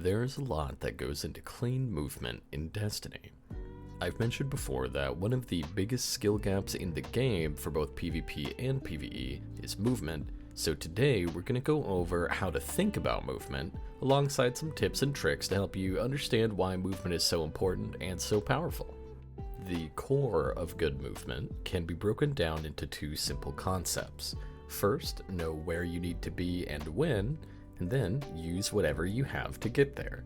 There's a lot that goes into clean movement in Destiny. I've mentioned before that one of the biggest skill gaps in the game for both PvP and PvE is movement, so today we're going to go over how to think about movement, alongside some tips and tricks to help you understand why movement is so important and so powerful. The core of good movement can be broken down into two simple concepts. First, know where you need to be and when, and then use whatever you have to get there.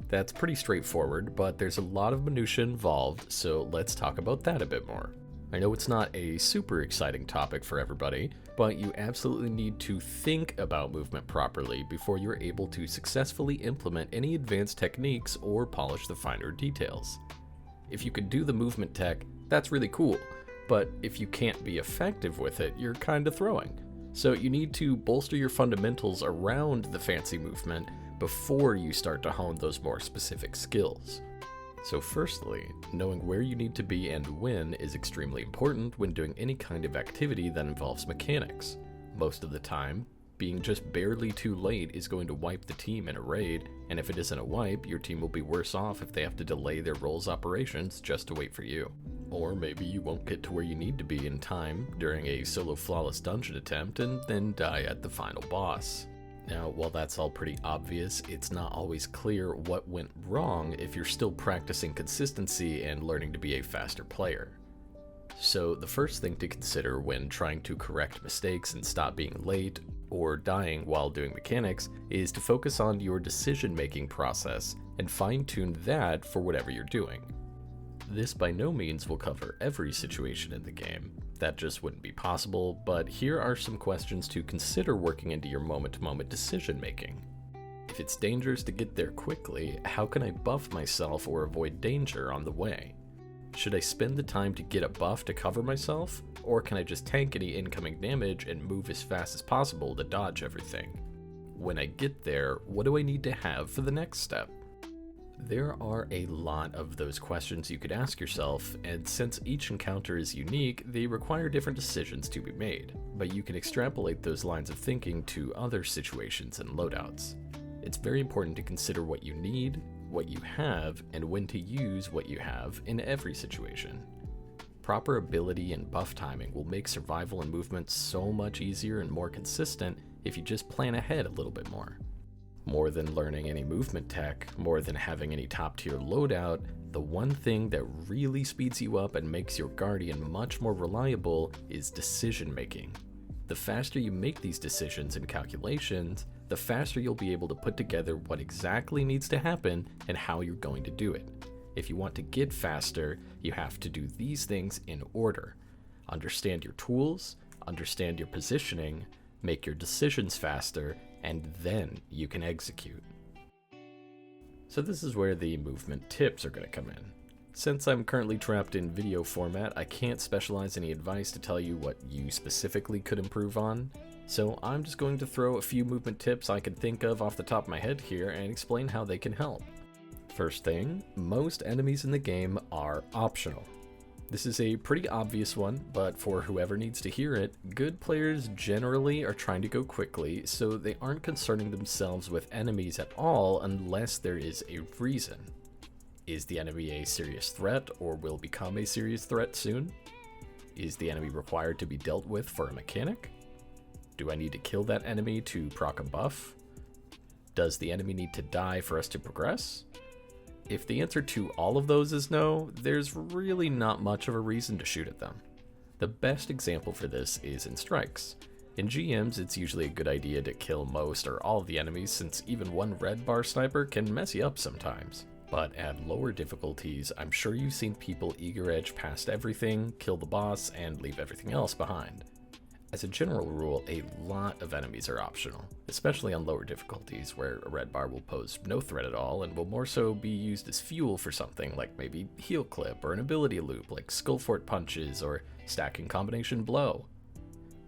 That's pretty straightforward, but there's a lot of minutia involved, so let's talk about that a bit more. I know it's not a super exciting topic for everybody, but you absolutely need to think about movement properly before you're able to successfully implement any advanced techniques or polish the finer details. If you can do the movement tech, that's really cool, but if you can't be effective with it, you're kinda throwing. So you need to bolster your fundamentals around the fancy movement before you start to hone those more specific skills. So firstly, knowing where you need to be and when is extremely important when doing any kind of activity that involves mechanics. Most of the time, being just barely too late is going to wipe the team in a raid, and if it isn't a wipe, your team will be worse off if they have to delay their role's operations just to wait for you. Or maybe you won't get to where you need to be in time during a solo flawless dungeon attempt and then die at the final boss. Now, while that's all pretty obvious, it's not always clear what went wrong if you're still practicing consistency and learning to be a faster player. So the first thing to consider when trying to correct mistakes and stop being late or dying while doing mechanics is to focus on your decision-making process and fine-tune that for whatever you're doing. This by no means will cover every situation in the game. That just wouldn't be possible, but here are some questions to consider working into your moment-to-moment decision-making. If it's dangerous to get there quickly, how can I buff myself or avoid danger on the way? Should I spend the time to get a buff to cover myself, or can I just tank any incoming damage and move as fast as possible to dodge everything? When I get there, what do I need to have for the next step? There are a lot of those questions you could ask yourself, and since each encounter is unique, they require different decisions to be made, but you can extrapolate those lines of thinking to other situations and loadouts. It's very important to consider what you need, what you have, and when to use what you have in every situation. Proper ability and buff timing will make survival and movement so much easier and more consistent if you just plan ahead a little bit more. More than learning any movement tech, more than having any top tier loadout, the one thing that really speeds you up and makes your Guardian much more reliable is decision making. The faster you make these decisions and calculations, the faster you'll be able to put together what exactly needs to happen and how you're going to do it. If you want to get faster, you have to do these things in order. Understand your tools, understand your positioning, make your decisions faster, and then you can execute. So this is where the movement tips are going to come in. Since I'm currently trapped in video format, I can't specialize any advice to tell you what you specifically could improve on, so I'm just going to throw a few movement tips I can think of off the top of my head here and explain how they can help. First thing, most enemies in the game are optional. This is a pretty obvious one, but for whoever needs to hear it, good players generally are trying to go quickly, so they aren't concerning themselves with enemies at all unless there is a reason. Is the enemy a serious threat or will become a serious threat soon? Is the enemy required to be dealt with for a mechanic? Do I need to kill that enemy to proc a buff? Does the enemy need to die for us to progress? If the answer to all of those is no, there's really not much of a reason to shoot at them. The best example for this is in strikes. In GMs, it's usually a good idea to kill most or all of the enemies since even one red bar sniper can mess you up sometimes. But at lower difficulties, I'm sure you've seen people eager edge past everything, kill the boss, and leave everything else behind. As a general rule, a lot of enemies are optional, especially on lower difficulties where a red bar will pose no threat at all and will more so be used as fuel for something like maybe heal clip or an ability loop like skullfort punches or stacking combination blow.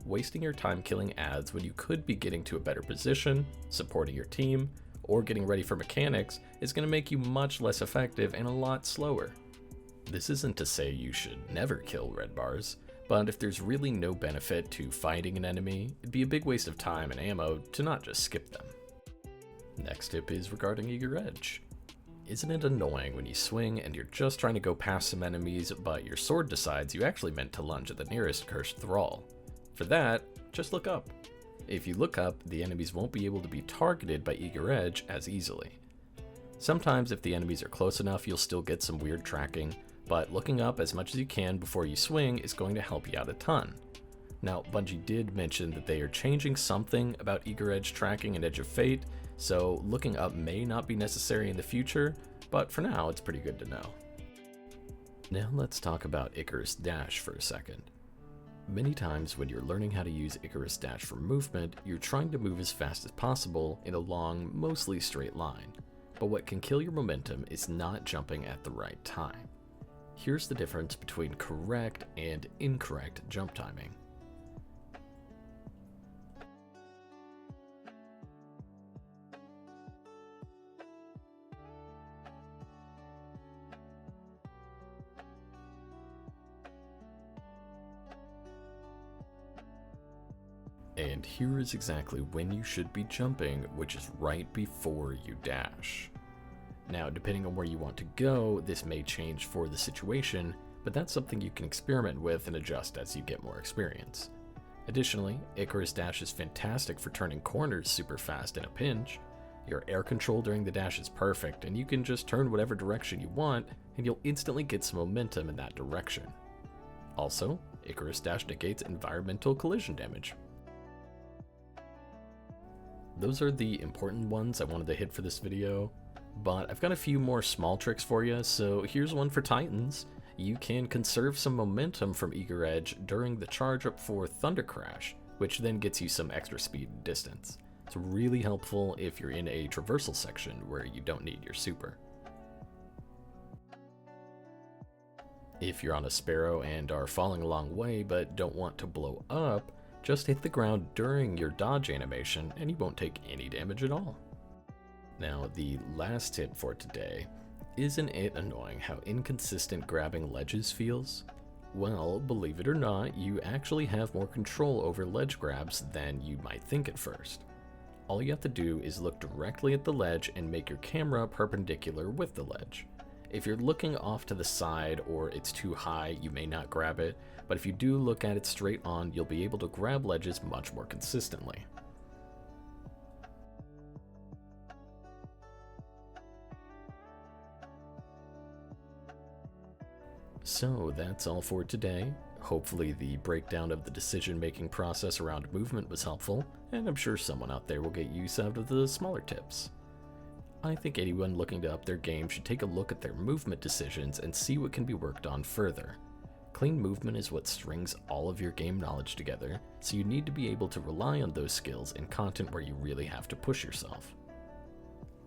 Wasting your time killing adds when you could be getting to a better position, supporting your team, or getting ready for mechanics is going to make you much less effective and a lot slower. This isn't to say you should never kill red bars, but if there's really no benefit to finding an enemy, it'd be a big waste of time and ammo to not just skip them. Next tip is regarding eager edge. Isn't it annoying when you swing and you're just trying to go past some enemies, but your sword decides you actually meant to lunge at the nearest cursed thrall? For that, just look up. If you look up, the enemies won't be able to be targeted by eager edge as easily. Sometimes if the enemies are close enough, you'll still get some weird tracking, but looking up as much as you can before you swing is going to help you out a ton. Now, Bungie did mention that they are changing something about eager edge tracking in Edge of Fate, so looking up may not be necessary in the future, but for now it's pretty good to know. Now let's talk about Icorus Dash for a second. Many times when you're learning how to use Icorus Dash for movement, you're trying to move as fast as possible in a long, mostly straight line. But what can kill your momentum is not jumping at the right time. Here's the difference between correct and incorrect jump timing. And here is exactly when you should be jumping, which is right before you dash. Now, depending on where you want to go, this may change for the situation, but that's something you can experiment with and adjust as you get more experience. Additionally, Icorus Dash is fantastic for turning corners super fast in a pinch. Your air control during the dash is perfect, and you can just turn whatever direction you want, and you'll instantly get some momentum in that direction. Also, Icorus Dash negates environmental collision damage. Those are the important ones I wanted to hit for this video, but I've got a few more small tricks for you, so here's one for Titans. You can conserve some momentum from eager edge during the charge up for Thunder Crash, which then gets you some extra speed and distance. It's really helpful if you're in a traversal section where you don't need your super. If you're on a Sparrow and are falling a long way but don't want to blow up, just hit the ground during your dodge animation and you won't take any damage at all. Now, the last tip for today, isn't it annoying how inconsistent grabbing ledges feels? Well, believe it or not, you actually have more control over ledge grabs than you might think at first. All you have to do is look directly at the ledge and make your camera perpendicular with the ledge. If you're looking off to the side or it's too high, you may not grab it, but if you do look at it straight on, you'll be able to grab ledges much more consistently. So that's all for today. Hopefully the breakdown of the decision-making process around movement was helpful, and I'm sure someone out there will get use out of the smaller tips. I think anyone looking to up their game should take a look at their movement decisions and see what can be worked on further. Clean movement is what strings all of your game knowledge together, so you need to be able to rely on those skills in content where you really have to push yourself.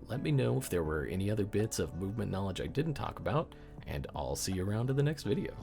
Let me know if there were any other bits of movement knowledge I didn't talk about, and I'll see you around in the next video.